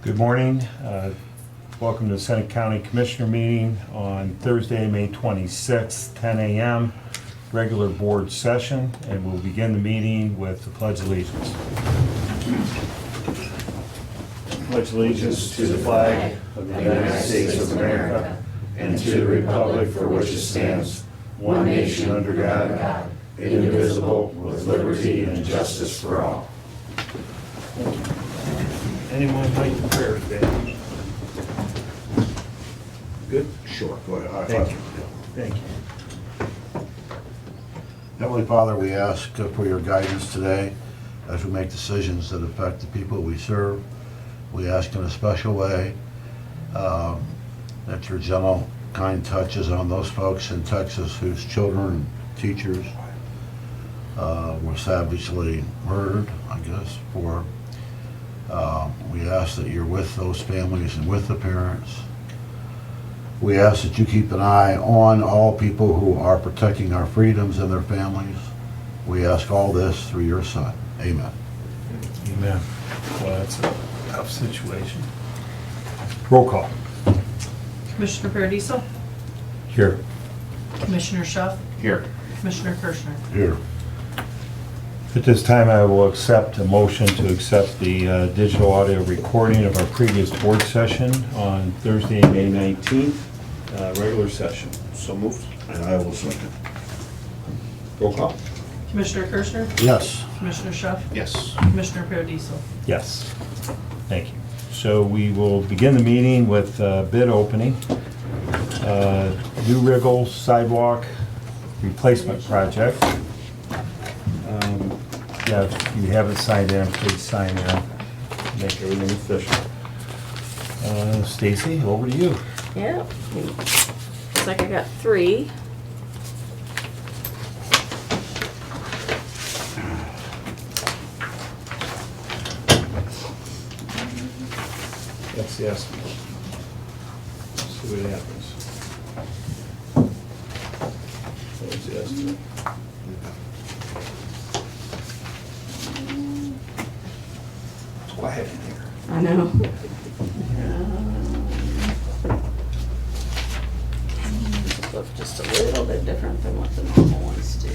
Good morning. Welcome to the Seneca County Commissioner meeting on Thursday, May 26th, 10 a.m. Regular board session, and we'll begin the meeting with the Pledge of Allegiance. Pledge allegiance to the flag of the United States of America and to the republic for which it stands, one nation under God, indivisible, with liberty and justice for all. Anyone like to prayer today? Good? Sure, go ahead. Thank you. Thank you. Heavenly Father, we ask for your guidance today as we make decisions that affect the people we serve. We ask in a special way that your gentle, kind touches on those folks in Texas whose children and teachers were savagely murdered, I guess, for. We ask that you're with those families and with the parents. We ask that you keep an eye on all people who are protecting our freedoms and their families. We ask all this through your Son. Amen. Amen. Well, that's a tough situation. Roll call. Commissioner Paradiso, Here. Commissioner Schuff, Here. Commissioner Kirschner. Here. At this time, I will accept a motion to accept the digital audio recording of our previous board session on Thursday, May 19th, regular session. So moved. And I will second. Roll call. Commissioner Kirschner, Yes. Commissioner Schuff, Yes. Commissioner Paradiso. Yes. Thank you. So we will begin the meeting with bid opening. New Wriggle Sidewalk Replacement Project. Yeah, if you haven't signed in, please sign in. Make everything official. Stacy, over to you. Yep. Looks like I got 3. That's the estimate. See what happens. That's the estimate. It's quiet in here. I know. These look just a little bit different than what the normal ones do.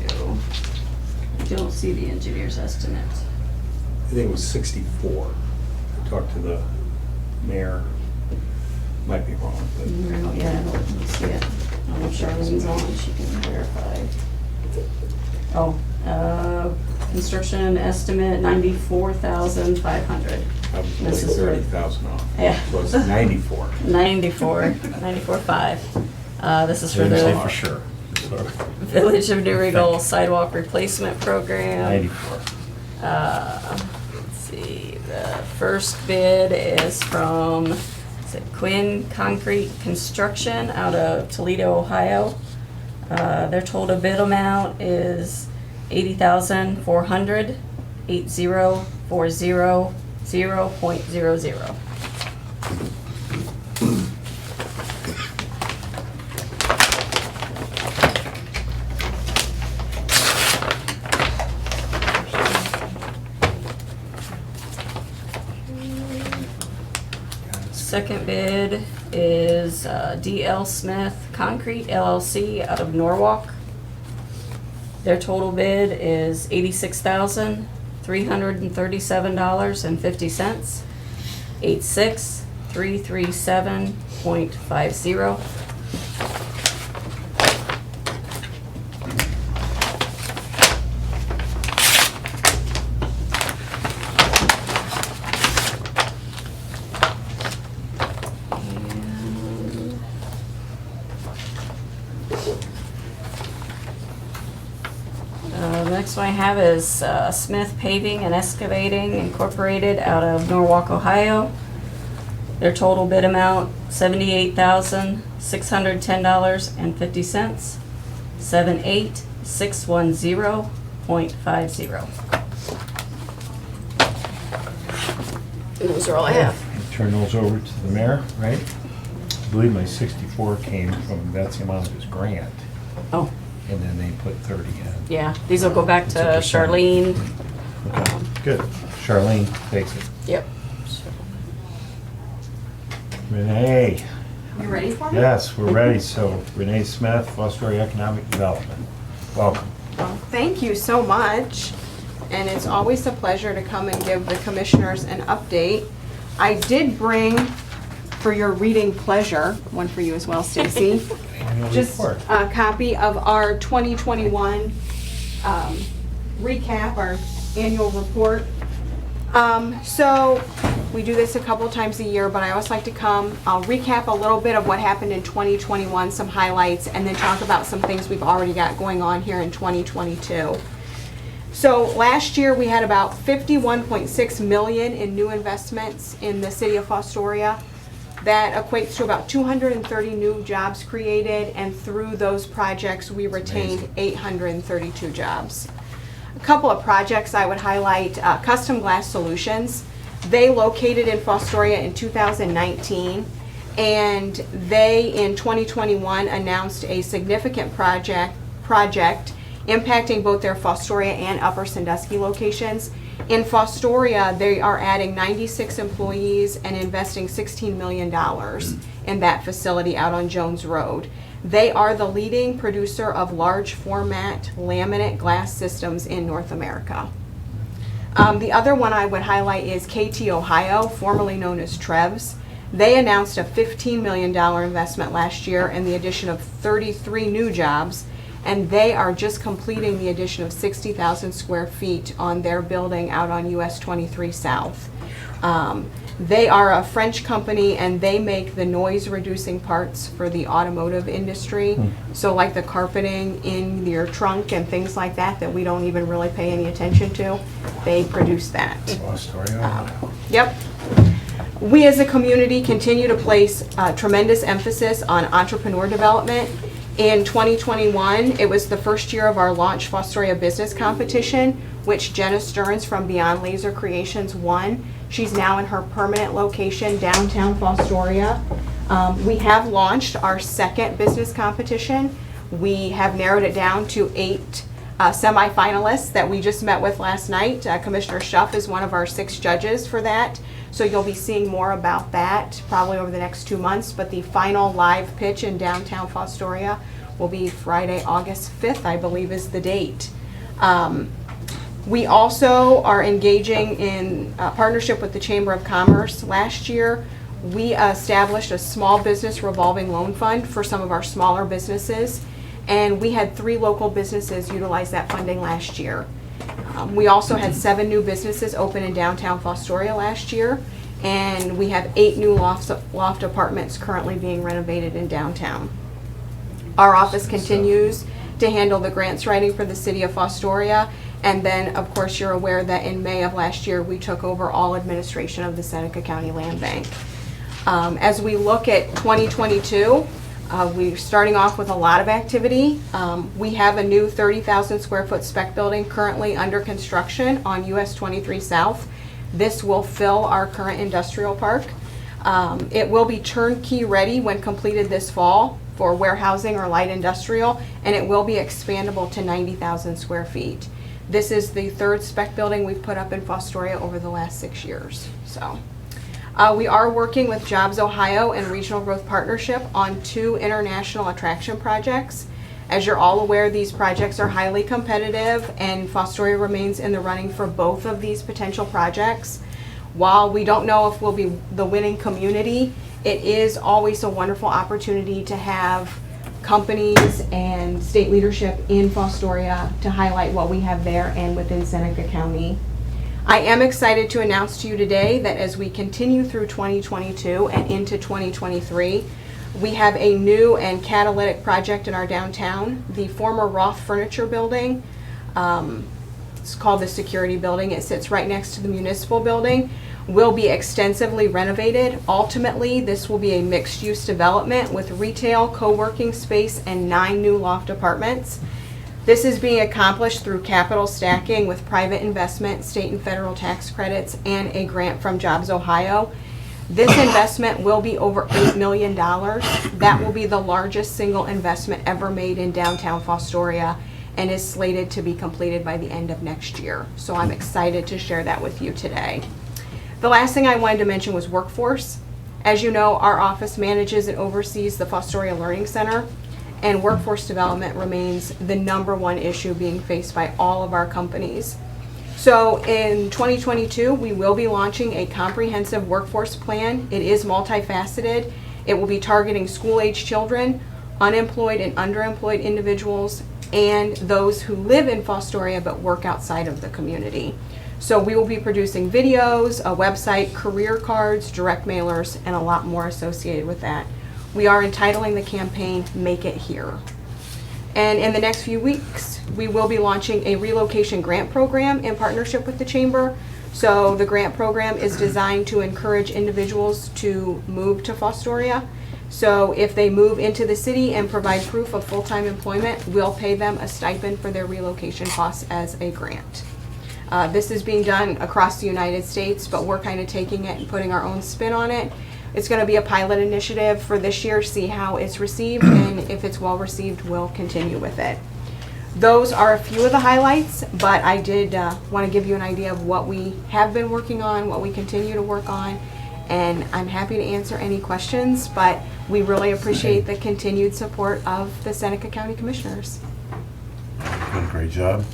I don't see the engineer's estimate. I think it was 64. I talked to the mayor. Might be wrong, but No, yeah, let me see it. I don't know if Charlene's on, she can verify. Oh, construction estimate 94,500. I was like This is for- 30,000 off. Yeah. So it's 94. 94.5. This is for Didn't say the for sure. So, Village of New Regal Sidewalk Replacement Program. 94. Let's see, the first bid is from, is it Quinn Concrete Construction out of Toledo, Ohio. Their total bid amount is $80,400, 80,400.00. Second bid is D.L. Smith Concrete LLC out of Norwalk. Their total bid is $86,337.50. 86337.50. The next one I have is Smith Paving and Excavating Incorporated out of Norwalk, Ohio. Their total bid amount, $78,610.50. 78610.50. And those are all I have. Turn those over to the mayor, right? I believe my 64 came from Betsy Monica's grant, Oh, and then they put 30 in. yeah, these will go back It's to a percentage. Charlene. Okay, good. Charlene takes it. Yep. Renee, You ready for me? yes, we're ready. So Renee Smith, Fostoria Economic Development. Welcome. Well, thank you so much, and it's always a pleasure to come and give the commissioners an update. I did bring, for your reading pleasure, one for you as well, Stacy, Annual just report. a copy of our 2021 recap, our annual report. So we do this a couple times a year, but I always like to come, I'll recap a little bit of what happened in 2021, some highlights, and then talk about some things we've already got going on here in 2022. So last year we had about 51.6 million in new investments in the city of Fostoria. That equates to about 230 new jobs created, and through those projects we retained 832 jobs. A couple of projects I would highlight, Custom Glass Solutions. They located in Fostoria in 2019, and they in 2021 announced a significant project impacting both their Fostoria and Upper Sandusky locations. In Fostoria, they are adding 96 employees and investing $16 million in that facility out on Jones Road. They are the leading producer of large format laminate glass systems in North America. The other one I would highlight is KT Ohio, formerly known as Trevs. They announced a $15 million investment last year and the addition of 33 new jobs, and they are just completing the addition of 60,000 square feet on their building out on US 23 South. They are a French company, and they make the noise-reducing parts for the automotive industry. So like the carpeting in your trunk and things like that that we don't even really pay any attention to, they produce that. Fostoria. Yep. We as a community continue to place tremendous emphasis on entrepreneur development. In 2021, it was the first year of our Launch Fostoria Business Competition, which Jenna Stearns from Beyond Laser Creations won. She's now in her permanent location, downtown Fostoria. We have launched our second business competition. We have narrowed it down to 8 semifinalists that we just met with last night. Commissioner Schuff is one of our 6 judges for that. So you'll be seeing more about that probably over the next 2 months. But the final live pitch in downtown Fostoria will be Friday, August 5th, I believe is the date. We also are engaging in a partnership with the Chamber of Commerce. Last year, we established a small business revolving loan fund for some of our smaller businesses, and we had 3 local businesses utilize that funding last year. We also had 7 new businesses open in downtown Fostoria last year, and we have 8 new loft apartments currently being renovated in downtown. Our office continues to handle the grants writing for the city of Fostoria. And then, of course, you're aware that in May of last year, we took over all administration of the Seneca County Land Bank. As we look at 2022, we're starting off with a lot of activity. We have a new 30,000 square foot spec building currently under construction on US 23 South. This will fill our current industrial park. It will be turnkey ready when completed this fall for warehousing or light industrial, and it will be expandable to 90,000 square feet. This is the 3rd spec building we've put up in Fostoria over the last 6 years. So we are working with Jobs Ohio and Regional Growth Partnership on 2 international attraction projects. As you're all aware, these projects are highly competitive, and Fostoria remains in the running for both of these potential projects. While we don't know if we'll be the winning community, it is always a wonderful opportunity to have companies and state leadership in Fostoria to highlight what we have there and within Seneca County. I am excited to announce to you today that as we continue through 2022 and into 2023, we have a new and catalytic project in our downtown. The former Roth Furniture Building, it's called the Security Building. It sits right next to the municipal building, will be extensively renovated. Ultimately, this will be a mixed-use development with retail, co-working space, and 9 new loft apartments. This is being accomplished through capital stacking with private investment, state and federal tax credits, and a grant from Jobs Ohio. This investment will be over $8 million. That will be the largest single investment ever made in downtown Fostoria, and is slated to be completed by the end of next year. So I'm excited to share that with you today. The last thing I wanted to mention was workforce. As you know, our office manages and oversees the Fostoria Learning Center, and workforce development remains the #1 issue being faced by all of our companies. So in 2022, we will be launching a comprehensive workforce plan. It is multifaceted. It will be targeting school-age children, unemployed and underemployed individuals, and those who live in Fostoria but work outside of the community. So we will be producing videos, a website, career cards, direct mailers, and a lot more associated with that. We are entitling the campaign Make It Here. And in the next few weeks, we will be launching a relocation grant program in partnership with the Chamber. So the grant program is designed to encourage individuals to move to Fostoria. So if they move into the city and provide proof of full-time employment, we'll pay them a stipend for their relocation costs as a grant. This is being done across the United States, but we're kind of taking it and putting our own spin on it. It's going to be a pilot initiative for this year, see how it's received, and if it's well received, we'll continue with it. Those are a few of the highlights, but I did want to give you an idea of what we have been working on, what we continue to work on, and I'm happy to answer any questions, but we really appreciate the continued support of the Seneca County Commissioners. Did a great job.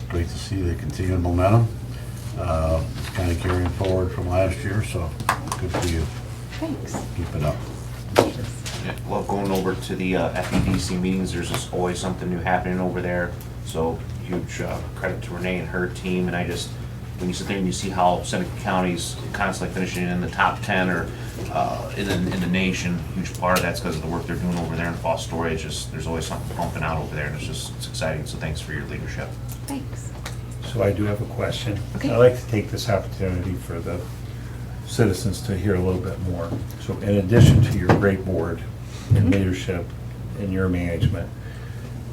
Great to see the continued momentum. It's kind of carrying forward from last year, so good for you. Thanks. Keep it up. Yeah, love going over to the FEDC meetings. There's just always something new happening over there. So huge credit to Renee and her team. And I just, when you sit there and you see how Seneca County's constantly finishing in the top 10 or in the nation, huge part of that's because of the work they're doing over there in Fostoria. It's just, there's always something pumping out over there, and it's exciting. So thanks for your leadership. Thanks. So I do have a question. Okay. I'd like to take this opportunity for the citizens to hear a little bit more. So in addition to your great board and leadership and your management,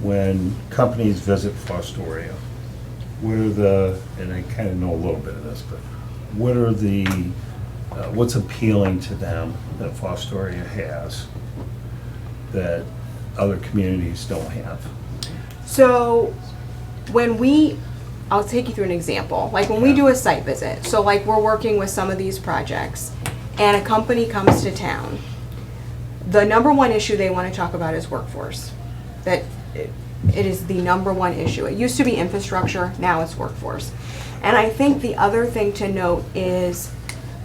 when companies visit Fostoria, what are the, and I kind of know a little bit of this, but what are the, what's appealing to them that Fostoria has that other communities don't have? So when I'll take you through an example. Like when we do a site visit, so like we're working with some of these projects and a company comes to town, the #1 issue they want to talk about is workforce. That it is the #1 issue. It used to be infrastructure, now it's workforce. And I think the other thing to note is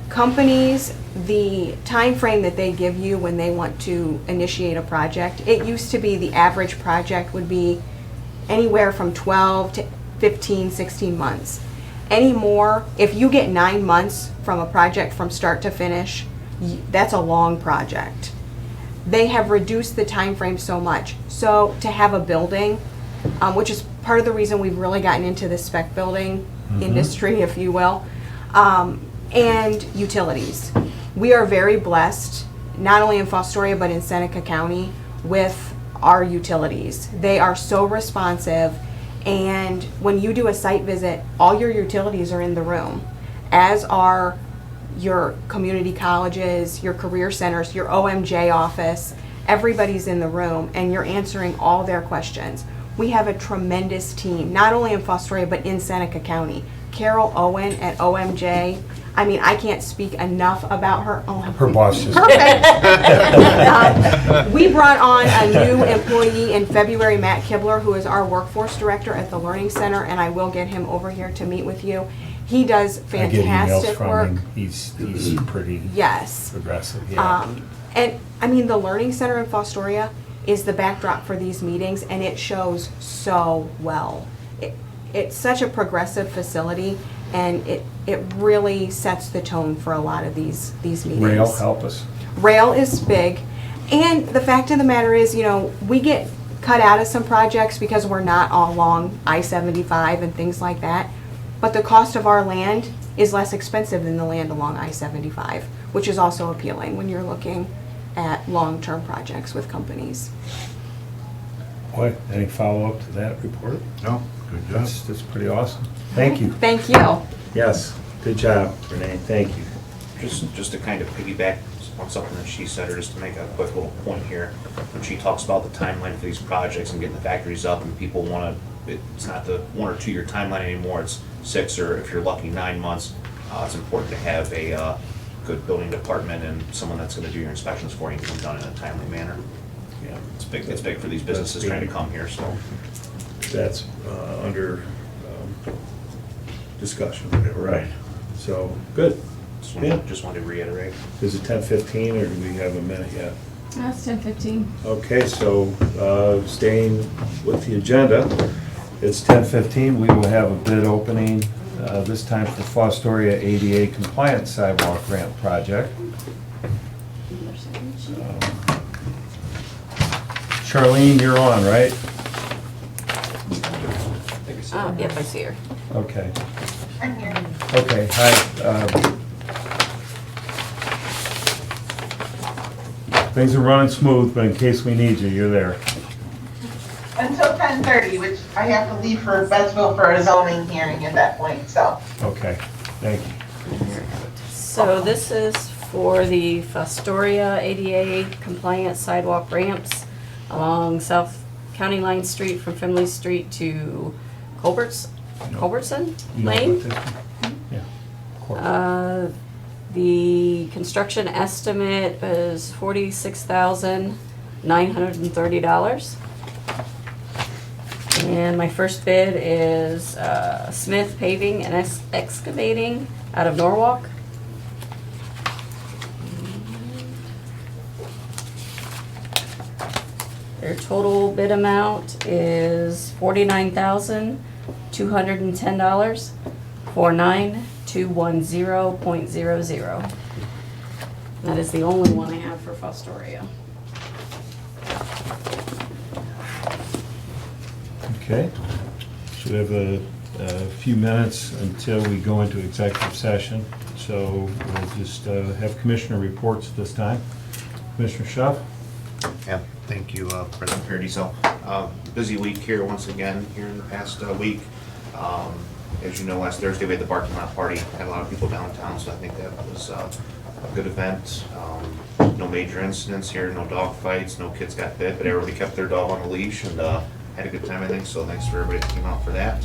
companies, the time frame that they give you when they want to initiate a project, it used to be the average project would be anywhere from 12 to 15, 16 months. Anymore, if you get 9 months from a project from start to finish, that's a long project. They have reduced the time frame so much. So to have a building, which is part of the reason we've really gotten into the spec building industry, if you will, and utilities. We are very blessed, not only in Fostoria, but in Seneca County, with our utilities. They are so responsive. And when you do a site visit, all your utilities are in the room, as are your community colleges, your career centers, your OMJ office. Everybody's in the room, and you're answering all their questions. We have a tremendous team, not only in Fostoria, but in Seneca County. Carol Owen at OMJ. I mean, I can't speak enough about her. Oh, Her boss just. perfect. We brought on a new employee in February, Matt Kibler, who is our workforce director at the Learning Center, and I will get him over here to meet with you. He does I get emails fantastic from work. him. He's progressive. Yes. Yeah. And I mean, the Learning Center in Fostoria is the backdrop for these meetings, and it shows so well. It's such a progressive facility, and it really sets the tone for a lot of these meetings. Rail, help us. Rail is big, and the fact of the matter is, you know, we get cut out of some projects because we're not all along I-75 and things like that, but the cost of our land is less expensive than the land along I-75, which is also appealing when you're looking at long-term projects with companies. What, any follow-up to that report? No, good job. That's pretty awesome. Thank you. Thank you. Yes, good job, Renee, thank you. Just to kind of piggyback on something that she said, or just to make a quick little point here, when she talks about the timeline for these projects and getting the factories up, and people want to, it's not the 1 or 2 year timeline anymore, it's 6 or if you're lucky 9 months. It's important to have a good building department and someone that's gonna do your inspections for you and come done in a timely manner. Yeah. It's big for these businesses trying to come here, so. That's under discussion. Right. So, good. Just wanted to reiterate. Is it 10:15 or do we have a minute yet? That's 10:15. Okay, so staying with the agenda, it's 10:15. We will have a bid opening, this time for Fostoria ADA compliant sidewalk ramp project. Charlene, you're on, right? Yep, I see her. Okay. I'm here. Okay, hi. Things are running smooth, but in case we need you, you're there. Until 10:30, which I have to leave for Bettsville for a zoning hearing at that point, so. Okay, thank you. So this is for the Fostoria ADA compliant sidewalk ramps along South County Line Street from Finley Street to Culbertson You know Lane. what this- Yeah. Corporate. The construction estimate is $46,930. And my first bid is Smith Paving and Excavating out of Norwalk. Their total bid amount is $49,210 for 9210.00. That is the only one I have for Fostoria. Okay. Should have a few minutes until we go into executive session. So we'll just have commissioner reports at this time. Commissioner Schuff? Yeah, thank you, President Parity. So, busy week here once again, here in the past week. As you know, last Thursday we had the parking lot party, had a lot of people downtown, so I think that was a good event. No major incidents here, no dog fights, no kids got bit, but everybody kept their dog on a leash and had a good time, I think, so thanks for everybody that came out for that.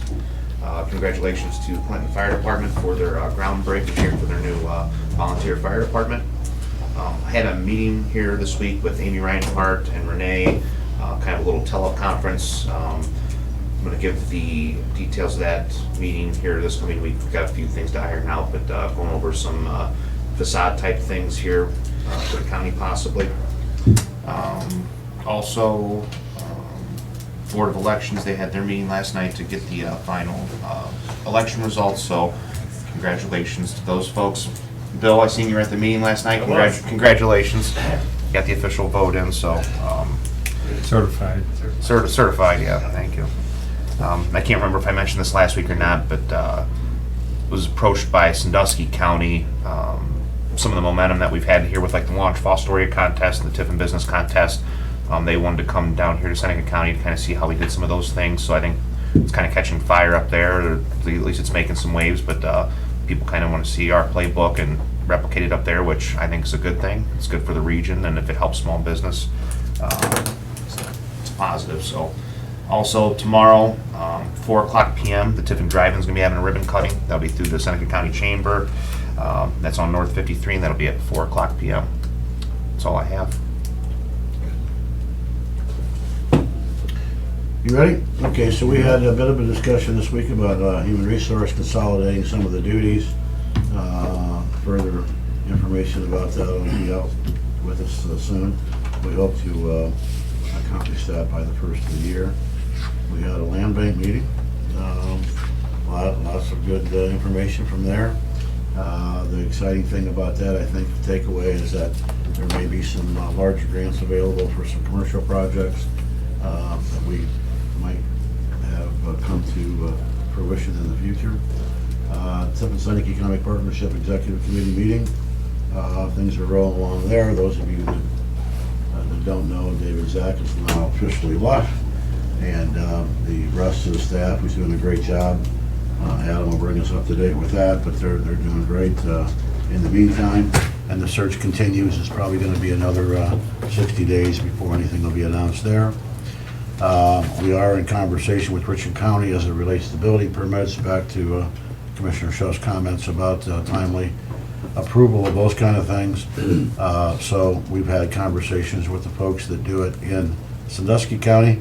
Congratulations to Clinton Fire Department for their groundbreaking here for their new volunteer fire department. I had a meeting here this week with Amy Reinhardt and Renee, kind of a little teleconference. I'm going to give the details of that meeting here this coming week. We've got a few things to iron out, but going over some facade type things here for the county possibly. Also, Board of Elections, they had their meeting last night to get the final election results, so congratulations to those folks. Bill, I seen you were at the meeting last night. Congratulations. Got the official vote in, so. Certified. Certified, yeah, thank you. I can't remember if I mentioned this last week or not, but was approached by Sandusky County, some of the momentum that we've had here with like the Launch Fostoria contest and the Tiffin Business Contest. They wanted to come down here to Seneca County to kind of see how we did some of those things, so I think it's kind of catching fire up there, or at least it's making some waves, but people kind of want to see our playbook and replicate it up there, which I think is a good thing. It's good for the region, and if it helps small business, it's positive. So also tomorrow, 4:00 p.m., the Tiffin Drive-In is going to be having a ribbon cutting. That'll be through the Seneca County Chamber. That's on North 53, and that'll be at 4:00 p.m. That's all I have. You ready? Okay, so we had a bit of a discussion this week about human resource consolidating some of the duties. Further information about that will be out with us soon. We hope to accomplish that by the first of the year. We had a land bank meeting. Lots of good information from there. The exciting thing about that, I think, the takeaway is that there may be some larger grants available for some commercial projects that we might have come to fruition in the future. Tiffin Seneca Economic Partnership Executive Committee meeting. Things are rolling along there. Those of you that don't know, David Zach is now officially left, and the rest of the staff who's doing a great job. Adam will bring us up to date with that, but they're doing great in the meantime, and the search continues. It's probably going to be another 60 days before anything will be announced there. We are in conversation with Richland County as it relates to building permits. Back to Commissioner Schuff's comments about timely approval of those kind of things. So we've had conversations with the folks that do it in Sandusky County,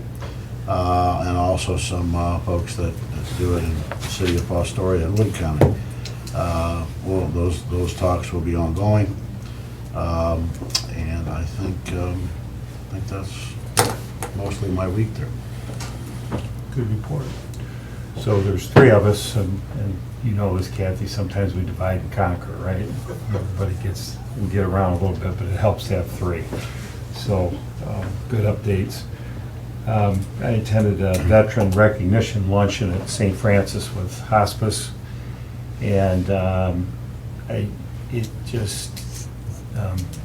and also some folks that do it in the city of Fostoria and Wood County. Well, those talks will be ongoing, and I think that's mostly my week there. Good report. So there's three of us, and you know this, Kathy, sometimes we divide and conquer, right? Everybody we get around a little bit, but it helps to have three. So, good updates. I attended a veteran recognition luncheon at St. Francis with hospice, and it just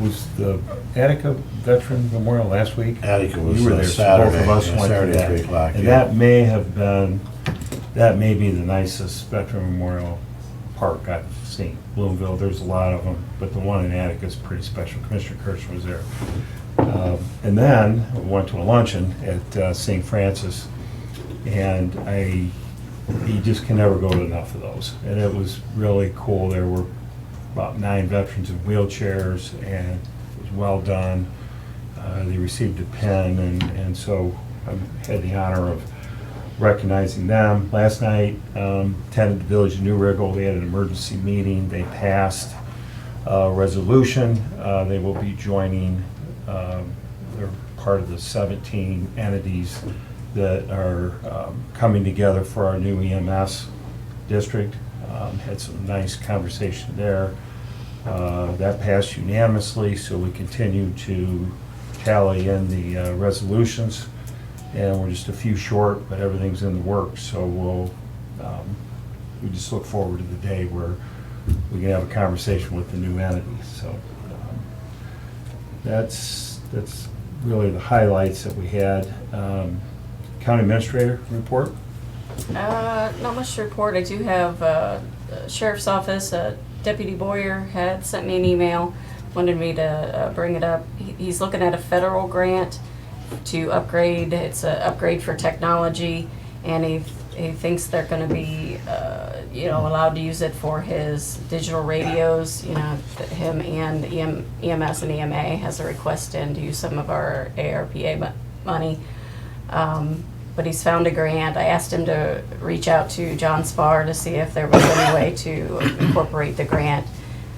was the Attica Veteran Memorial last week. Attica was You were there, so Saturday, both of us yeah, went to Saturday, that. 3 o'clock, And yeah. that may be the nicest Veteran Memorial Park I've seen. Bloomville, there's a lot of them, but the one in Attica is pretty special. Commissioner Kirschner was there. And then we went to a luncheon at St. Francis, and you just can never go to enough of those. And it was really cool. There were about 9 veterans in wheelchairs, and it was well done. They received a pin, and so I had the honor of recognizing them. Last night, attended the Village of New Riggle. They had an emergency meeting. They passed a resolution. They will be joining, they're part of the 17 entities that are coming together for our new EMS district. Had some nice conversation there. That passed unanimously, so we continue to tally in the resolutions, and we're just a few short, but everything's in the works. So we just look forward to the day where we can have a conversation with the new entities. So that's really the highlights that we had. County Administrator report. Not much to report. I do have Sheriff's Office, Deputy Boyer had sent me an email, wanted me to bring it up. He's looking at a federal grant to upgrade. It's an upgrade for technology, and he thinks they're going to be allowed to use it for his digital radios. Him and EMS and EMA has a request in to use some of our ARPA money. But he's found a grant. I asked him to reach out to John Spar to see if there was any way to incorporate the grant.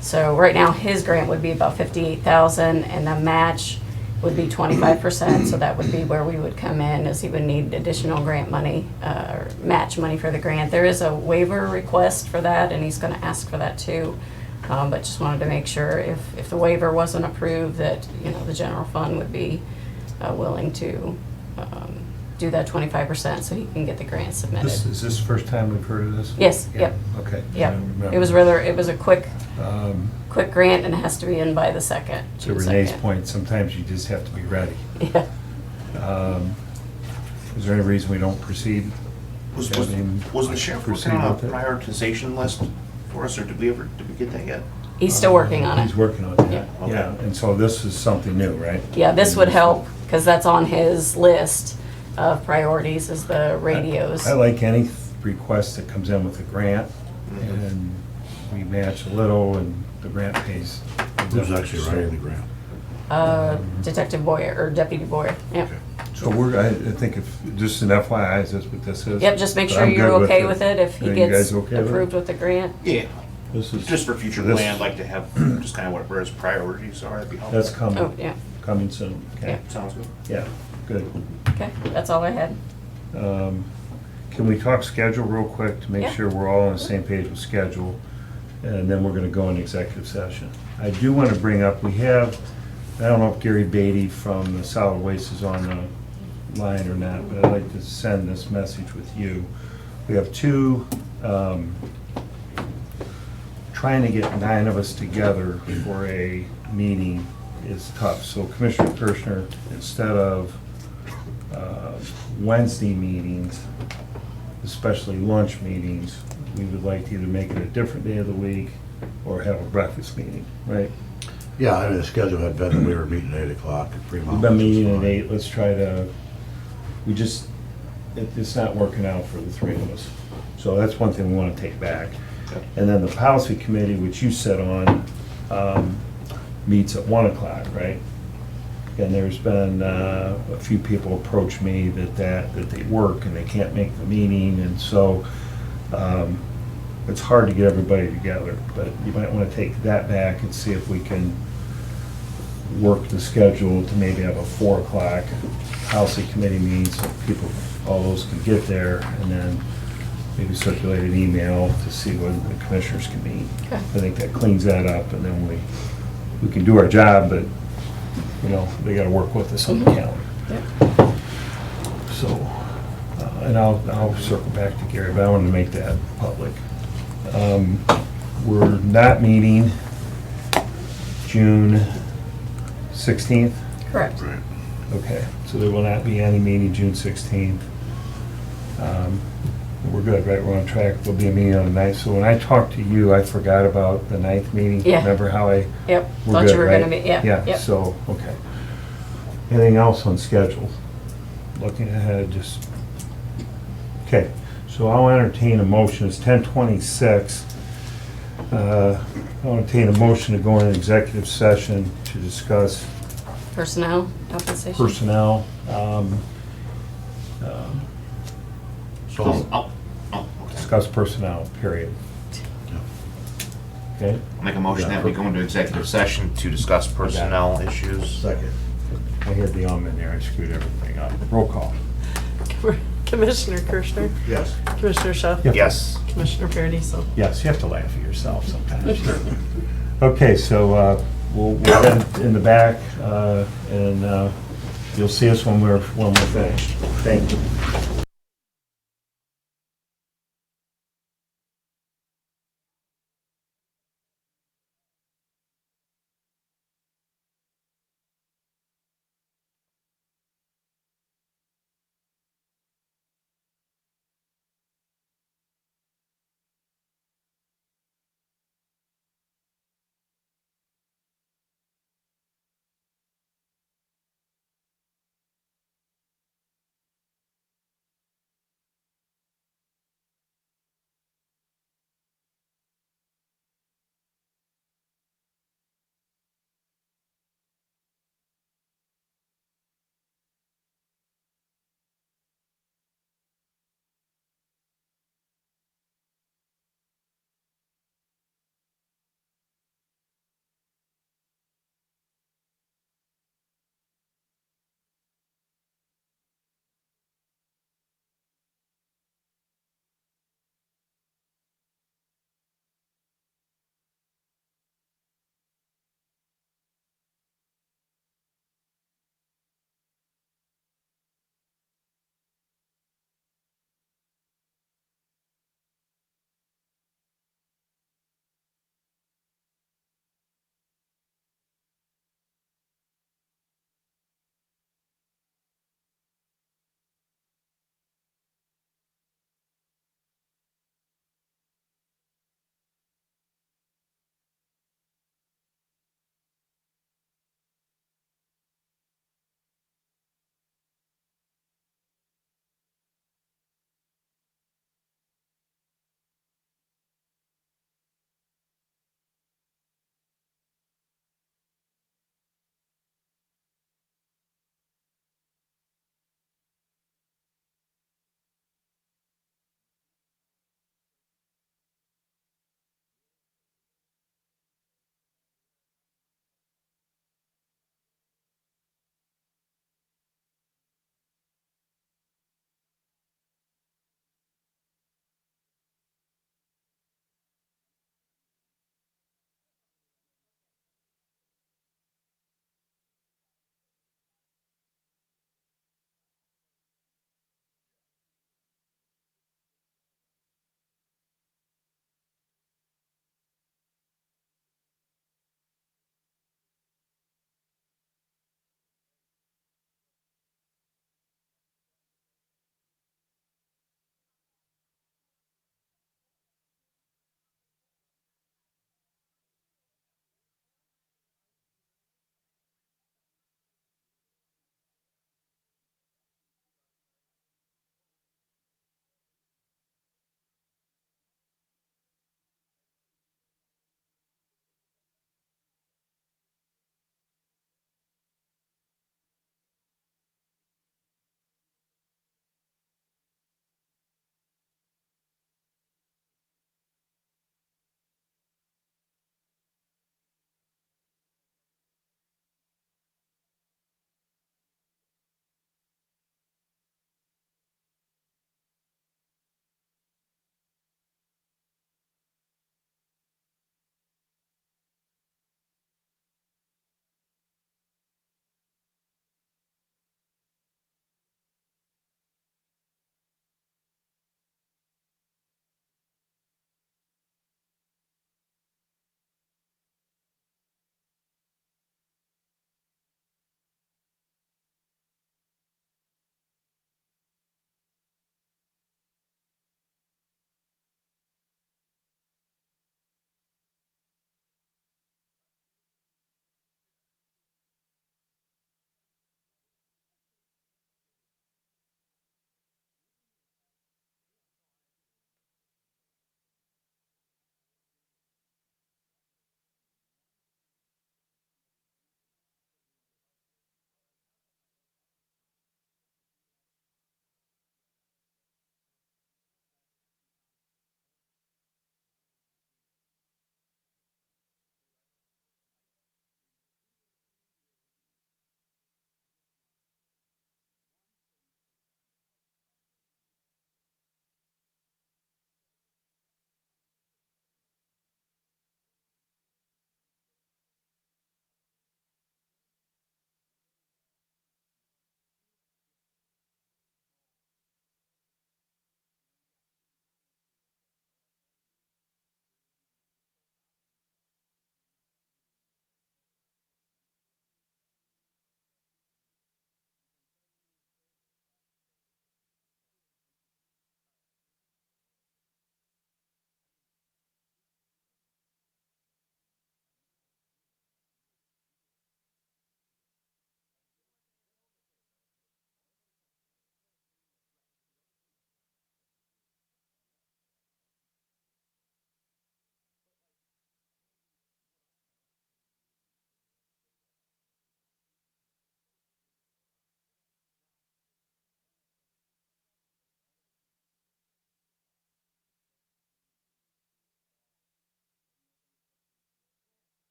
So right now his grant would be about $58,000, and the match would be 25%. So that would be where we would come in, as he would need additional grant money, or match money for the grant. There is a waiver request for that, and he's going to ask for that too. But just wanted to make sure if the waiver wasn't approved, that the general fund would be willing to do that 25% so he can get the grant submitted. Is this the first time we've heard of this? Yes, Yeah, yep. Okay. Yep. I remember. It was a quick grant, and it has to be in by the 2nd. To June Renee's 2nd. point, sometimes you just have to be ready. Yeah. Is there any reason we don't proceed? Was I mean, the sheriff working proceed on a with it? prioritization list for us, or did we get that yet? He's still working on it. He's working on it. Yeah. Okay. Yeah, and so this is something new, right? Yeah, this would help, because that's on his list of priorities, is the radios. I like any request that comes in with a grant, and we match a little, and the grant pays. Who's actually writing the grant? Detective Boyer, or Deputy Boyer, yep. So I think if, just an FYI, is this what this is? Yep, just make sure I'm you're good okay with it if he Are you gets guys okay with it? approved with the grant. Yeah. This is Just for future this- plan, I'd like to have just kind of where his priorities are. That'd be helpful. That's coming. Oh, yeah, Coming soon. Okay. Sounds good. Yeah. Good. okay, that's all I had. Can we talk schedule real quick to make Yeah. sure we're all on the same page with schedule? And then we're gonna go in executive session. I do wanna bring up, I don't know if Gary Beatty from the Solid Waste is on the line or not, but I'd like to send this message with you. We have two, trying to get 9 of us together for a meeting is tough. So Commissioner Kirschner, instead of Wednesday meetings, especially lunch meetings, we would like to either make it a different day of the week or have a breakfast meeting, right? Yeah, I mean, the schedule had been that we were meeting at 8 o'clock at Fremont. We've been which is meeting at fine. 8, let's try to, it's not working out for the 3 of us. So that's one thing we want to take back. And then the policy committee, which you sit on, meets at 1 o'clock, right? And there's been a few people approach me that they work and they can't make the meeting, and so it's hard to get everybody together, but you might want to take that back and see if we can work the schedule to maybe have a 4 o'clock policy committee meeting so people, all those can get there, and then maybe circulate an email to see when the commissioners can meet. Okay. I think that cleans that up, and then we can do our job, but, you know, they gotta work with us on the calendar. Yep. So, and I'll circle back to Gary, but I wanted to make that public. We're not meeting June 16th? Correct. Right. Okay, so there will not be any meeting June 16th. We're good, right? We're on track. There'll be a meeting on the 9th. So when I talked to you, I forgot about the 9th meeting. Yeah. Remember how Yep, we're thought good, you were gonna right? be, yeah, Yeah, yep. so, okay. Anything else on schedule? Looking ahead, just, okay. So I'll entertain a motion. It's 10:26. I'll entertain a motion to go into executive session to discuss Personnel, compensation. personnel. So, Discuss personnel, period. Okay? I'll make a motion that we go into executive session to discuss personnel issues. second. I had the in there, I screwed everything up. Roll call. Commissioner Kirschner, Yes. Commissioner Schuff, Yes. Commissioner Paradiso. Yes, you have to laugh at yourself sometimes. Okay, so we'll head in the back, and you'll see us when we're finished. Thank you.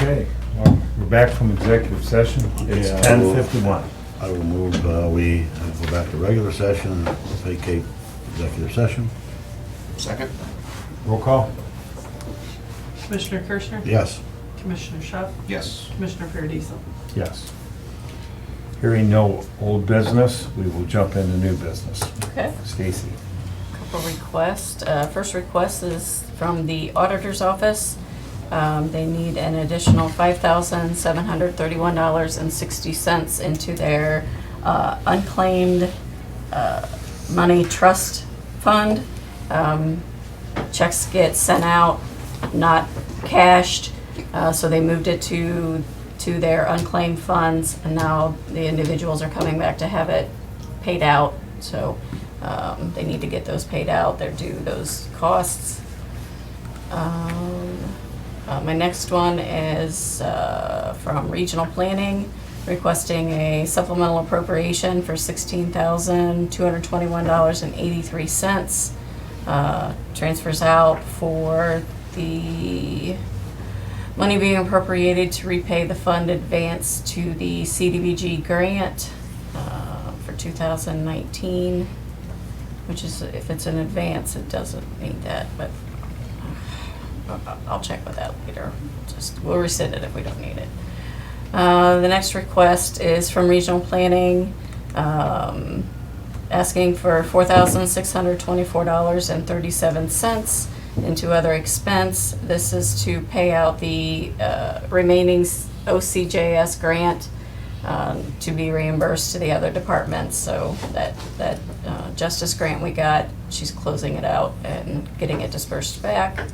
Okay, well, we're back from executive session. It's Yeah, 10:51. I will move, we go back to regular session, vacate executive session. Second? Roll call? Commissioner Kirschner? Yes. Commissioner Schuff? Yes. Commissioner Paradiso? Yes. Hearing no old business, we will jump into new business. Okay. Stacy? Couple requests. First request is from the auditor's office. They need an additional $5,731.60 into their unclaimed money trust fund. Checks get sent out, not cashed, so they moved it to their unclaimed funds, and now the individuals are coming back to have it paid out. So they need to get those paid out. They're due those costs. My next one is from Regional Planning, requesting a supplemental appropriation for $16,221.83. Transfers out for the money being appropriated to repay the fund advance to the CDBG grant for 2019, which is, if it's an advance, it doesn't need that, but I'll check with that later. We'll rescind it if we don't need it. The next request is from Regional Planning, asking for $4,624.37 into other expense. This is to pay out the remaining OCJS grant to be reimbursed to the other departments. So that justice grant we got, she's closing it out and getting it dispersed back.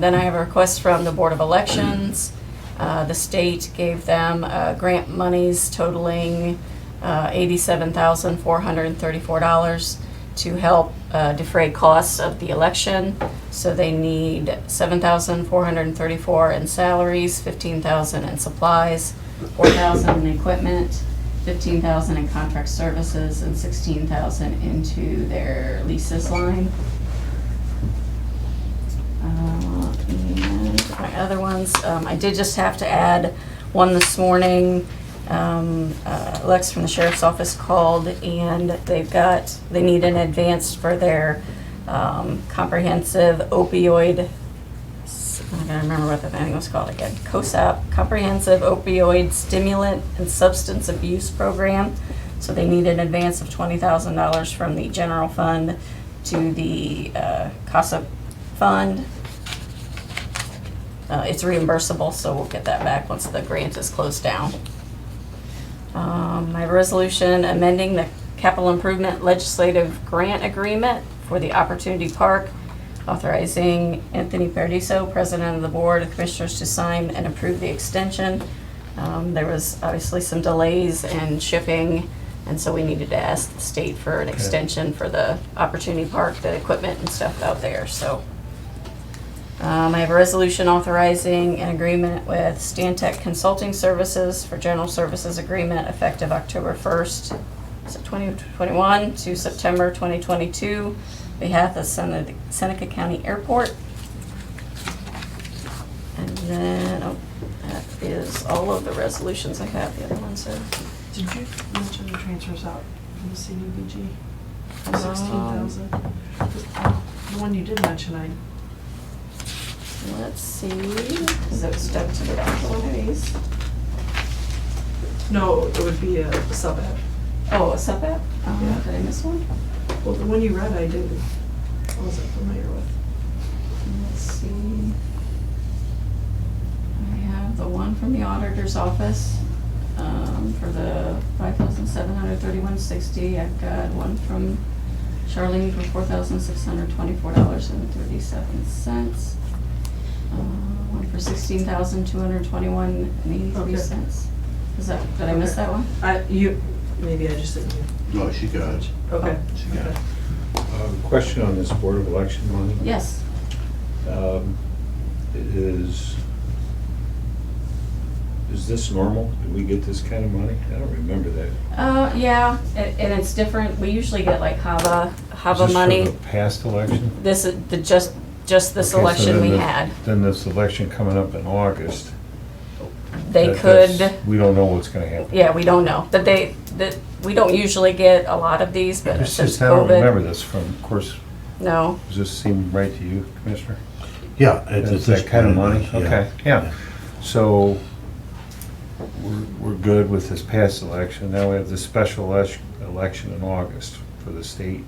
Then I have a request from the Board of Elections. The state gave them grant monies totaling $87,434 to help defray costs of the election. So they need $7,434 in salaries, $15,000 in supplies, $4,000 in equipment, $15,000 in contract services, and $16,000 into their leases line. And my other ones, I did just have to add one this morning. Lex from the Sheriff's Office called, and they need an advance for their comprehensive opioid, I'm gonna remember what the thing was called again, COSAP, Comprehensive Opioid Stimulant and Substance Abuse Program. So they need an advance of $20,000 from the general fund to the COSAP fund. It's reimbursable, so we'll get that back once the grant is closed down. My resolution amending the capital improvement legislative grant agreement for the Opportunity Park, authorizing Anthony Paradiso, President of the Board of Commissioners, to sign and approve the extension. There was obviously some delays in shipping, and so we needed to ask the state for an extension for the Opportunity Park, the equipment and stuff out there, so. I have a resolution authorizing an agreement with Stantec Consulting Services for general services agreement effective October 1st, 2021 to September 2022, on behalf of Seneca County Airport. And then, that is all of the resolutions I have. The other ones are. Did you mention the transfers out from the CDBG? 16,000? The one you did mention, Let's see, is it stuck to the back one of these? no, it would be a sub-app. Oh, a sub-app? Yeah. Did I miss one? Well, the one you read, I wasn't familiar with. Let's see. I have the one from the auditor's office, for the $5,731.60. I've got one from Charlene for $4,624.37. One for $16,221.83. Is that, did I miss that one? Maybe I just didn't. No, she got it. Okay. She got it. Question on this Board of Election money. Yes. Is this normal? Do we get this kind of money? I don't remember that. Yeah, and it's different. We usually get like HAVA Is this money. for the past election? This is just this Okay, so election then we the- had. Then this election coming up in August. They that's- could, We don't know what's gonna happen. yeah, we don't know. That we don't usually get a lot of these, but It's since just, I don't remember COVID, this from, of course, no. does this seem right to you, Commissioner? Yeah. It's that kind of money? Okay, yeah. So, we're good with this past election. Now we have the special election in August for the state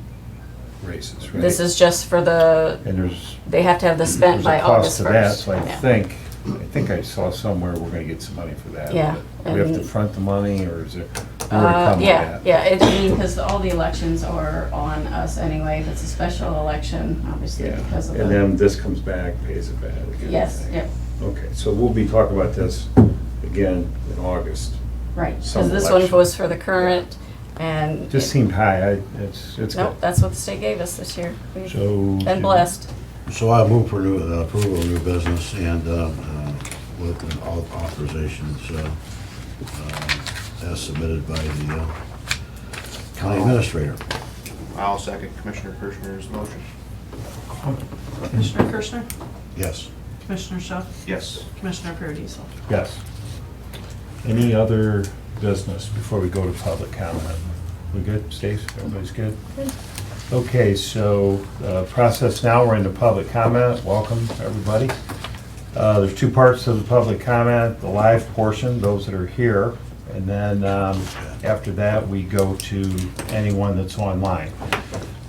races, right? This is just for the, And there's they have to have this spent a by cost August to that, 1st. so I Yeah. think I saw somewhere we're gonna get some money for that. Yeah, But we have to and- front the money, or is there more to come with Yeah, that? yeah, I mean, because all the elections are on us anyway. If it's a special election, obviously Yeah, because of and the. then this comes back, pays it back again. Yes, yep, Okay, so we'll be talking about this again in August. right. Some Because this one election. was for the current and. Just seemed high, it's good. Nope, that's what the state gave us this year. We've So. been blessed. So I move for new, approval of new business and with an authorizations as submitted by the county administrator. I'll second Commissioner Kirschner's motion. Commissioner Kirschner, Yes. Commissioner Shaw, Yes. Commissioner Paradiso. Yes. Any other business before we go to public comment? We good, Stace? Everybody's good? Okay, so process now, we're into public comment. Welcome, everybody. There's two parts to the public comment, the live portion, those that are here, and then after that, we go to anyone that's online.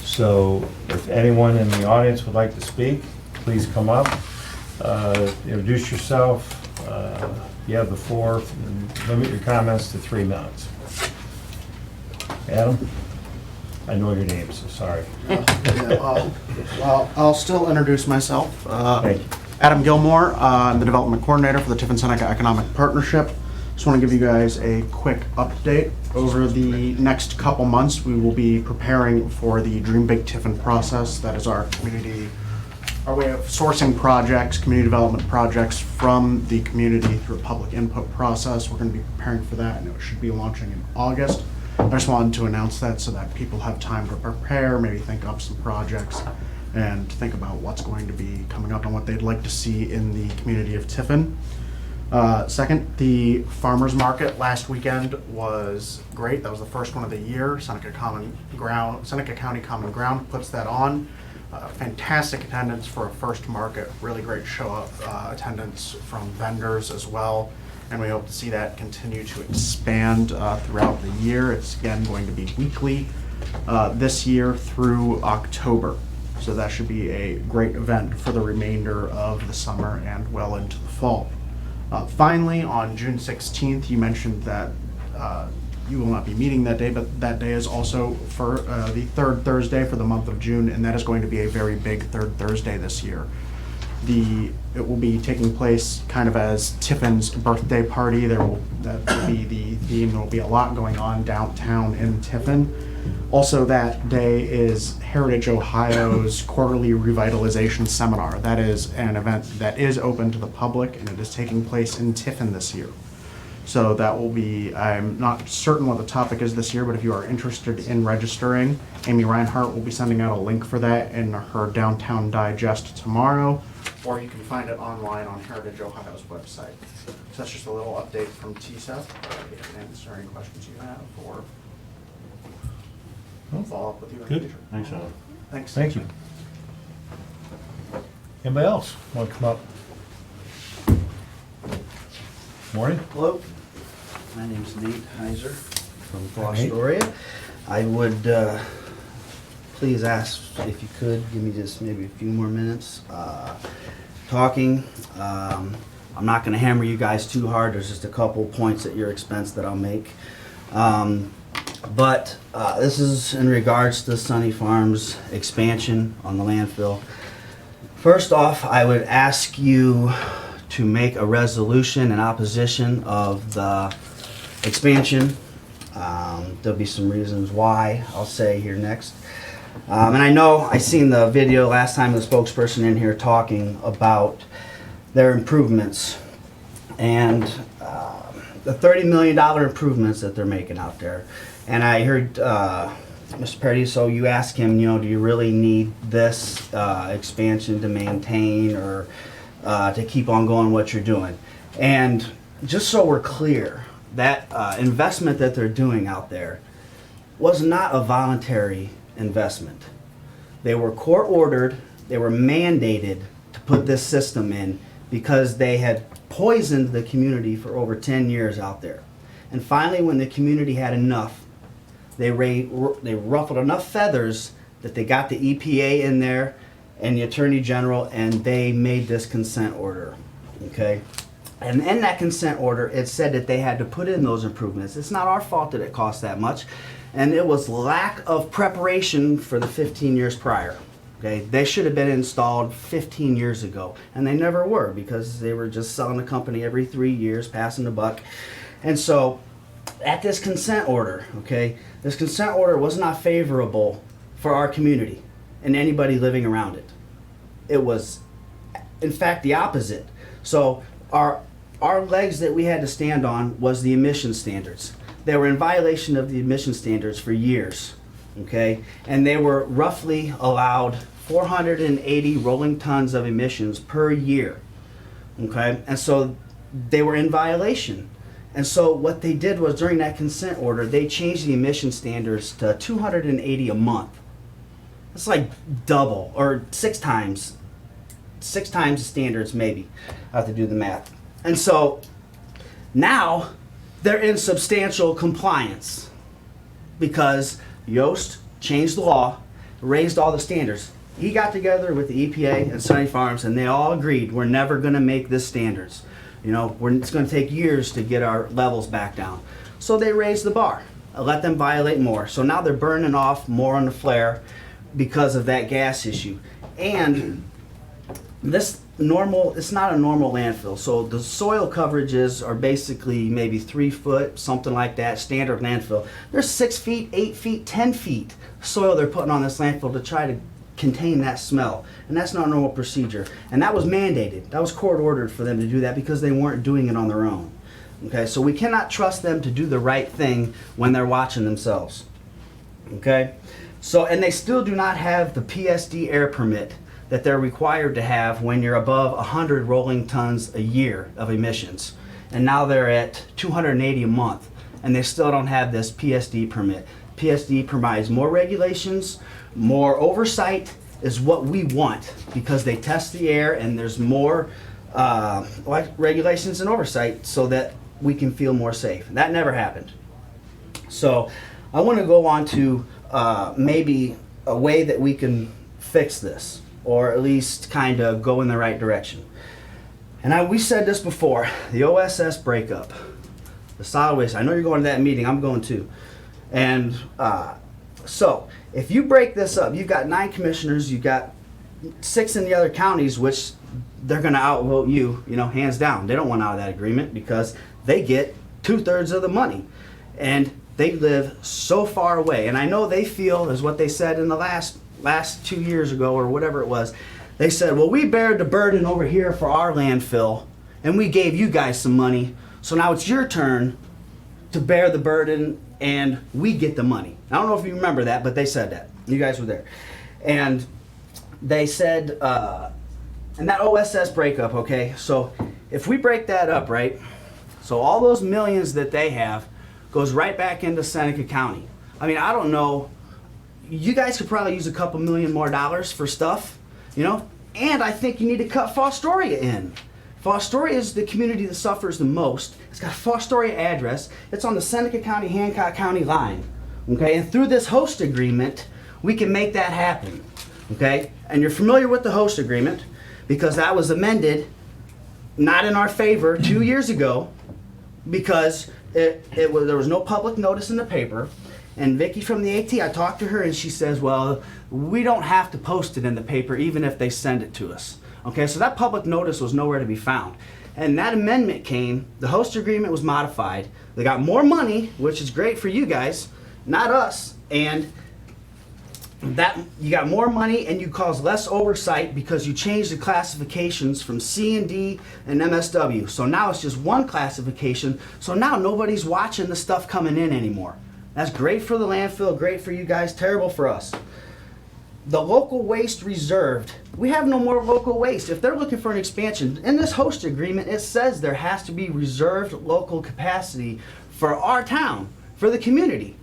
So if anyone in the audience would like to speak, please come up, introduce yourself. You have the floor, and limit your comments to 3 minutes. Adam? I know your name, so sorry. Well, I'll still introduce myself. Thank you. Adam Gilmore, I'm the development coordinator for the Tiffin Seneca Economic Partnership. Just want to give you guys a quick update. Over the next couple months, we will be preparing for the Dream Big Tiffin process. That is our community, our way of sourcing projects, community development projects from the community through a public input process. We're going to be preparing for that, and it should be launching in August. I just wanted to announce that so that people have time to prepare, maybe think up some projects, and think about what's going to be coming up and what they'd like to see in the community of Tiffin. Second, the farmers market last weekend was great. That was the first one of the year. Seneca County Common Ground puts that on. Fantastic attendance for a first market. Really great show up attendance from vendors as well. And we hope to see that continue to expand throughout the year. It's again going to be weekly this year through October. So that should be a great event for the remainder of the summer and well into the fall. Finally, on June 16th, you mentioned that you will not be meeting that day, but that day is also for the third Thursday for the month of June, and that is going to be a very big third Thursday this year. It will be taking place kind of as Tiffin's birthday party. That will be the theme. There will be a lot going on downtown in Tiffin. Also that day is Heritage Ohio's quarterly revitalization seminar. That is an event that is open to the public, and it is taking place in Tiffin this year. So that will be, I'm not certain what the topic is this year, but if you are interested in registering, Amy Reinhart will be sending out a link for that in her Downtown Digest tomorrow, or you can find it online on Heritage Ohio's website. So that's just a little update from TSEF. If I can answer any questions you have, or I'll follow up with you in the Good. future. Thanks, Alan. Thanks. Thank you. Anybody else want to come up? Morning? Hello, my name's Nate Heiser from Nate. Fostoria. I would please ask if you could give me just maybe a few more minutes talking. I'm not going to hammer you guys too hard. There's just a couple points at your expense that I'll make. But this is in regards to Sunny Farms expansion on the landfill. First off, I would ask you to make a resolution in opposition of the expansion. There'll be some reasons why I'll say here next. And I know I seen the video last time, the spokesperson in here talking about their improvements and the $30 million improvements that they're making out there. And I heard Mr. Perry, so you ask him, you know, do you really need this expansion to maintain or to keep on going what you're doing? And just so we're clear, that investment that they're doing out there was not a voluntary investment. They were court ordered, they were mandated to put this system in because they had poisoned the community for over 10 years out there. And finally, when the community had enough, they ruffled enough feathers that they got the EPA in there and the Attorney General, and they made this consent order, okay? And in that consent order, it said that they had to put in those improvements. It's not our fault that it cost that much, and it was lack of preparation for the 15 years prior, okay? They should have been installed 15 years ago, and they never were because they were just selling the company every 3 years, passing the buck. And so, at this consent order, okay, this consent order was not favorable for our community and anybody living around it. It was, in fact, the opposite. So our legs that we had to stand on was the emission standards. They were in violation of the emission standards for years, okay? And they were roughly allowed 480 rolling tons of emissions per year, okay? And so they were in violation. And so what they did was during that consent order, they changed the emission standards to 280 a month. It's like double or six times the standards maybe. I have to do the math. And so now they're in substantial compliance because Yost changed the law, raised all the standards. He got together with the EPA and Sunny Farms and they all agreed we're never going to make this standards. You know, it's going to take years to get our levels back down. So they raised the bar, let them violate more. So now they're burning off more on the flare because of that gas issue. And it's not a normal landfill. So the soil coverages are basically maybe 3 foot, something like that, standard landfill. There's 6 feet, 8 feet, 10 feet soil they're putting on this landfill to try to contain that smell, and that's not a normal procedure, and that was mandated. That was court ordered for them to do that because they weren't doing it on their own. Okay, so we cannot trust them to do the right thing when they're watching themselves. Okay, so and they still do not have the PSD air permit that they're required to have when you're above 100 rolling tons a year of emissions, and now they're at 280 a month, and they still don't have this PSD permit. PSD provides more regulations, more oversight is what we want because they test the air and there's more regulations and oversight so that we can feel more safe. That never happened. So I want to go on to maybe a way that we can fix this or at least kind of go in the right direction. And we said this before, the OSS breakup, the solid waste. I know you're going to that meeting, I'm going too. And so if you break this up, you've got 9 commissioners, you've got 6 in the other counties, which they're going to outvote you, you know, hands down. They don't want out of that agreement because they get 2/3 of the money. And they live so far away. And I know they feel, is what they said in the last 2 years ago or whatever it was, they said, well, we bared the burden over here for our landfill and we gave you guys some money. So now it's your turn to bear the burden and we get the money. I don't know if you remember that, but they said that. You guys were there. And they said, and that OSS breakup, okay, so if we break that up, right, so all those millions that they have goes right back into Seneca County. I mean, I don't know, you guys could probably use a couple million more dollars for stuff, you know, and I think you need to cut Fostoria in. Fostoria is the community that suffers the most. It's got a Fostoria address. It's on the Seneca County, Hancock County line. Okay, and through this host agreement, we can make that happen. Okay, and you're familiar with the host agreement because that was amended, not in our favor 2 years ago, because there was no public notice in the paper. And Vicki from the AT, I talked to her and she says, well, we don't have to post it in the paper even if they send it to us. Okay, so that public notice was nowhere to be found. And that amendment came, the host agreement was modified, they got more money, which is great for you guys, not us, and that you got more money and you cause less oversight because you changed the classifications from C and D and MSW. So now it's just one classification, so now nobody's watching the stuff coming in anymore. That's great for the landfill, great for you guys, terrible for us. The local waste reserved, we have no more local waste. If they're looking for an expansion, in this host agreement, it says there has to be reserved local capacity for our town, for the community.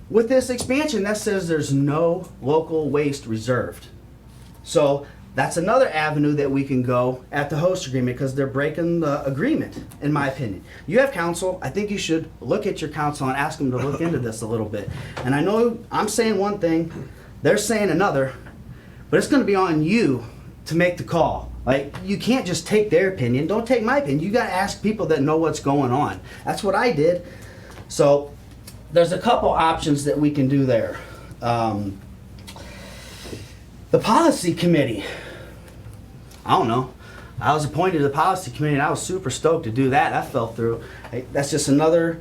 With this expansion, that says there's no local waste reserved. So that's another avenue that we can go at the host agreement because they're breaking the agreement, in my opinion. You have counsel. I think you should look at your counsel and ask them to look into this a little bit. And I know I'm saying one thing, they're saying another, but it's going to be on you to make the call. Like, you can't just take their opinion. Don't take my opinion. You got to ask people that know what's going on. That's what I did. So there's a couple options that we can do there. The policy committee. I don't know. I was appointed to the policy committee and I was super stoked to do that. That fell through. That's just another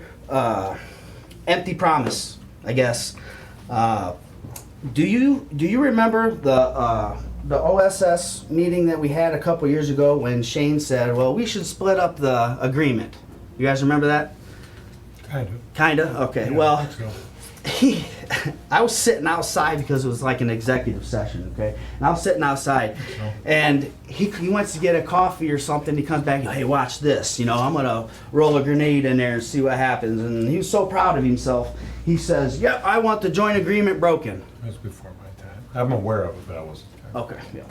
empty promise, I guess. Do you remember the OSS meeting that we had a couple years ago when Shane said, well, we should split up the agreement? You guys remember that? Kind of. Kinda? Okay. Yeah, Well, I think so. I was sitting outside because it was like an executive session, okay? And I was sitting outside, and he wants to get a coffee or something. He comes back, hey, watch this. You know, I'm gonna roll a grenade in there and see what happens. And he was so proud of himself. He says, yep, I want the joint agreement broken. That was before my time. I'm aware of it, but I wasn't. Okay, yeah.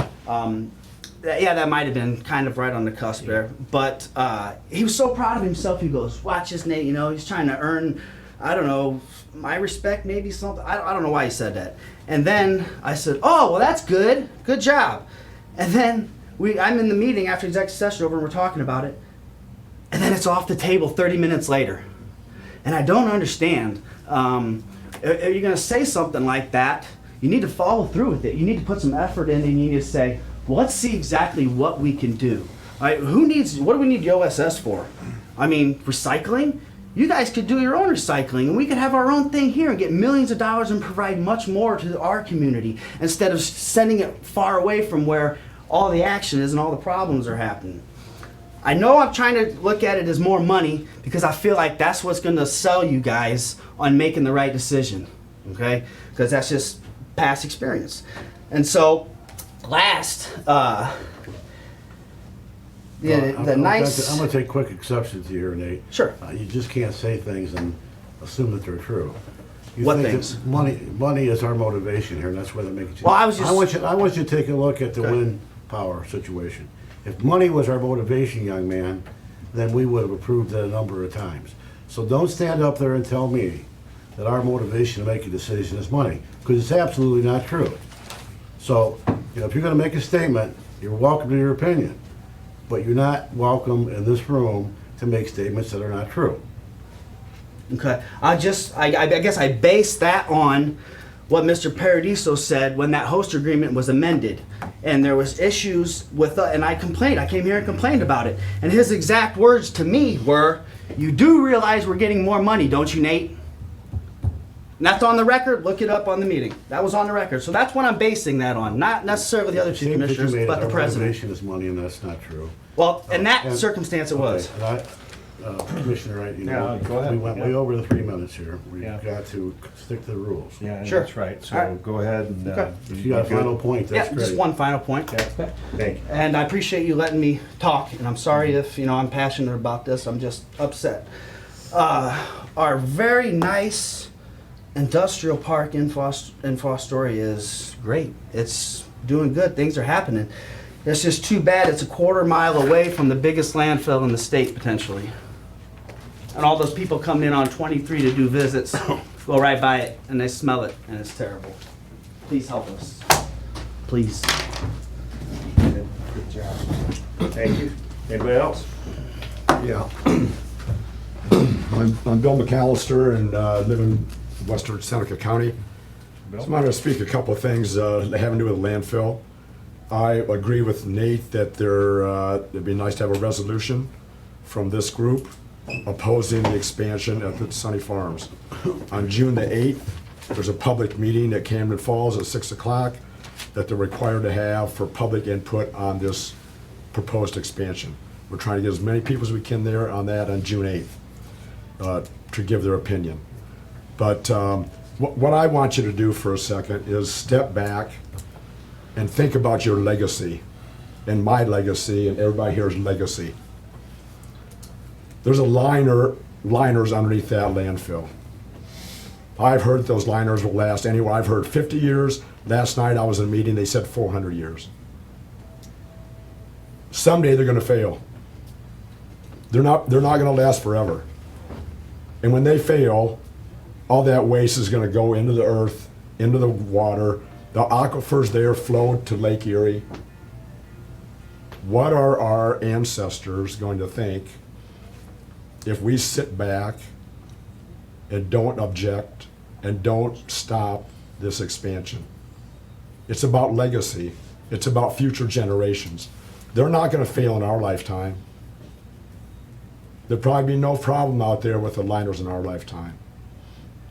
Yeah, that might have been kind of right on the cusp there. But he was so proud of himself. He goes, watch this, Nate. You know, he's trying to earn, I don't know, my respect, maybe something. I don't know why he said that. And then I said, oh, well, that's good. Good job. And then I'm in the meeting after executive session over and we're talking about it. And then it's off the table 30 minutes later. And I don't understand. Are you going to say something like that? You need to follow through with it. You need to put some effort in and you need to say, well, let's see exactly what we can do. All right, what do we need the OSS for? I mean, recycling? You guys could do your own recycling and we could have our own thing here and get millions of dollars and provide much more to our community instead of sending it far away from where all the action is and all the problems are happening. I know I'm trying to look at it as more money because I feel like that's what's going to sell you guys on making the right decision, okay? Because that's just past experience. And so, last, I'm going to take quick exception to you, Nate. Sure. You just can't say things and assume that they're true. You What think things? that money is our motivation here, and that's where they're making. Well, I was just- I want you to take a look at the Okay. wind power situation. If money was our motivation, young man, then we would have approved it a number of times. So don't stand up there and tell me that our motivation to make a decision is money, because it's absolutely not true. So, you know, if you're going to make a statement, you're welcome to your opinion, but you're not welcome in this room to make statements that are not true. Okay, I guess I based that on what Mr. Paradiso said when that host agreement was amended. And there was issues with, and I complained, I came here and complained about it. And his exact words to me were, you do realize we're getting more money, don't you, Nate? And that's on the record, look it up on the meeting. That was on the record. So that's what I'm basing that on, not necessarily the other two Statement that you commissioners, made, but the our president. motivation is money, and that's not true. Well, in that And- circumstance it was. Okay, and Commissioner Wright, you know, Yeah, go ahead. we went way over the 3 minutes here. We've Yeah. got to stick to the rules. Yeah, Sure. that's right. All So right. go ahead and. Okay. If you got a final point, that's Yeah, great. just one final point. Okay, thank you. And I appreciate you letting me talk, and I'm sorry if, you know, I'm passionate about this, I'm just upset. Our very nice industrial park in Fostoria is great. It's doing good, things are happening. It's just too bad it's a quarter-mile away from the biggest landfill in the state, potentially. And all those people coming in on 23 to do visits go right by it, and they smell it, and it's terrible. Please help us. Please. Good job. Thank you. Anybody else? Yeah. I'm Bill McAllister and live in western Seneca County. So I'm going to speak a couple of things that have to do with landfill. I agree with Nate that it'd be nice to have a resolution from this group opposing the expansion at the Sunny Farms. On June the 8th, there's a public meeting at Camden Falls at 6 o'clock that they're required to have for public input on this proposed expansion. We're trying to get as many people as we can there on that on June 8th to give their opinion. But what I want you to do for a second is step back and think about your legacy, and my legacy, and everybody here's legacy. There's liners underneath that landfill. I've heard those liners will last anywhere. I've heard 50 years. Last night I was in a meeting, they said 400 years. Someday they're gonna fail. They're not gonna last forever. And when they fail, all that waste is gonna go into the earth, into the water. The aquifers there flow to Lake Erie. What are our ancestors going to think if we sit back and don't object and don't stop this expansion? It's about legacy. It's about future generations. They're not gonna fail in our lifetime. There'd probably be no problem out there with the liners in our lifetime.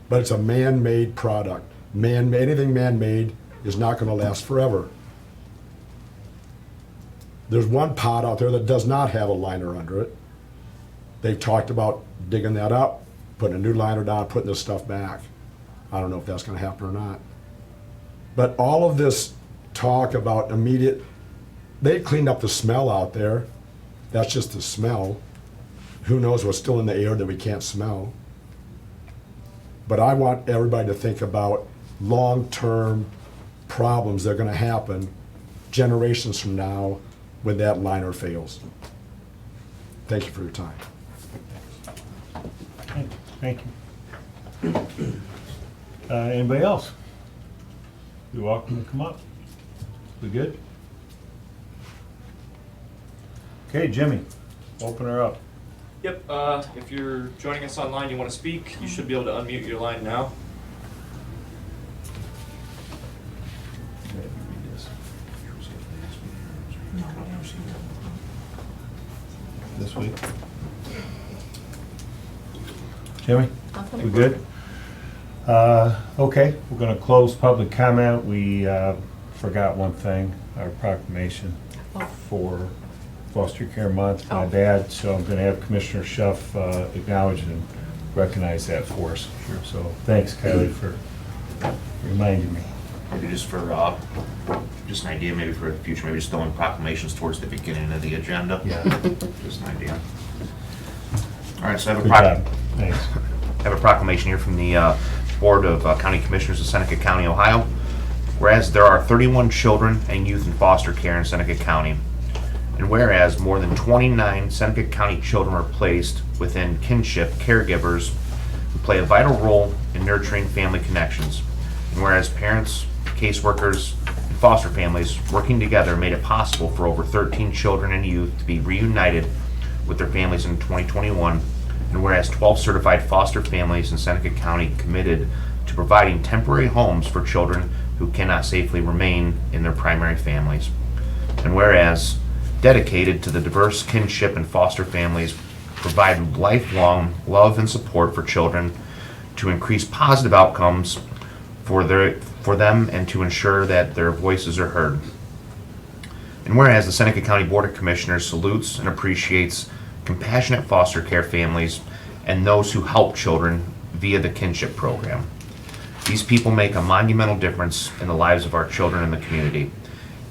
But it's a man-made product. Anything man-made is not gonna last forever. There's one pot out there that does not have a liner under it. They've talked about digging that up, putting a new liner down, putting this stuff back. I don't know if that's gonna happen or not. But all of this talk about they cleaned up the smell out there. That's just the smell. Who knows what's still in the air that we can't smell? But I want everybody to think about long-term problems that are gonna happen generations from now when that liner fails. Thank you for your time. Thank you. Anybody else? You're welcome to come up. We good? Okay, Jimmy, open her up. Yep, if you're joining us online, you want to speak, you should be able to unmute your line now. This week. Jimmy, we good? Okay, we're gonna close public comment. We forgot one thing, our proclamation for Foster Care Month, my bad. So I'm gonna have Commissioner Schuff acknowledge and recognize that for us. So thanks, Kylie, for reminding me. Maybe just for, just an idea, maybe for the future, maybe just throwing proclamations towards the beginning of the agenda. Yeah. Just an idea. All right, so I have Good job. Thanks. have a proclamation here from the Board of County Commissioners of Seneca County, Ohio. Whereas there are 31 children and youth in foster care in Seneca County, and whereas more than 29 Seneca County children are placed within kinship caregivers who play a vital role in nurturing family connections, and whereas parents, caseworkers, and foster families working together made it possible for over 13 children and youth to be reunited with their families in 2021, and whereas 12 certified foster families in Seneca County committed to providing temporary homes for children who cannot safely remain in their primary families, and whereas dedicated to the diverse kinship and foster families provide lifelong love and support for children to increase positive outcomes for them and to ensure that their voices are heard. And whereas the Seneca County Board of Commissioners salutes and appreciates compassionate foster care families and those who help children via the kinship program. These people make a monumental difference in the lives of our children in the community,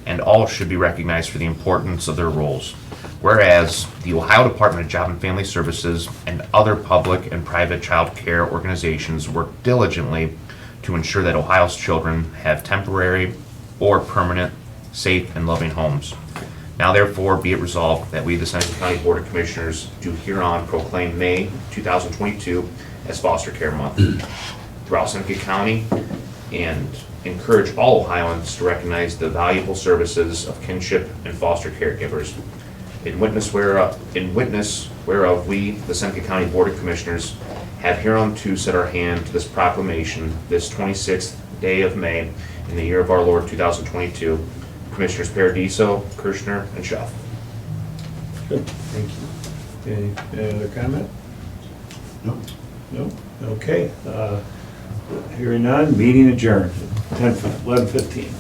and all should be recognized for the importance of their roles. Whereas the Ohio Department of Job and Family Services and other public and private child care organizations work diligently to ensure that Ohio's children have temporary or permanent, safe, and loving homes. Now therefore be it resolved that we, the Seneca County Board of Commissioners, do hereon proclaim May 2022 as Foster Care Month throughout Seneca County, and encourage all Ohioans to recognize the valuable services of kinship and foster caregivers. In witness whereof we, the Seneca County Board of Commissioners, have hereunto set our hand to this proclamation this 26th day of May in the year of our Lord 2022. Commissioners Paradiso, Kirschner, and Schuff. Good, thank you. Any other comment? No. No? Okay. Hearing none, meeting adjourned, 11:15.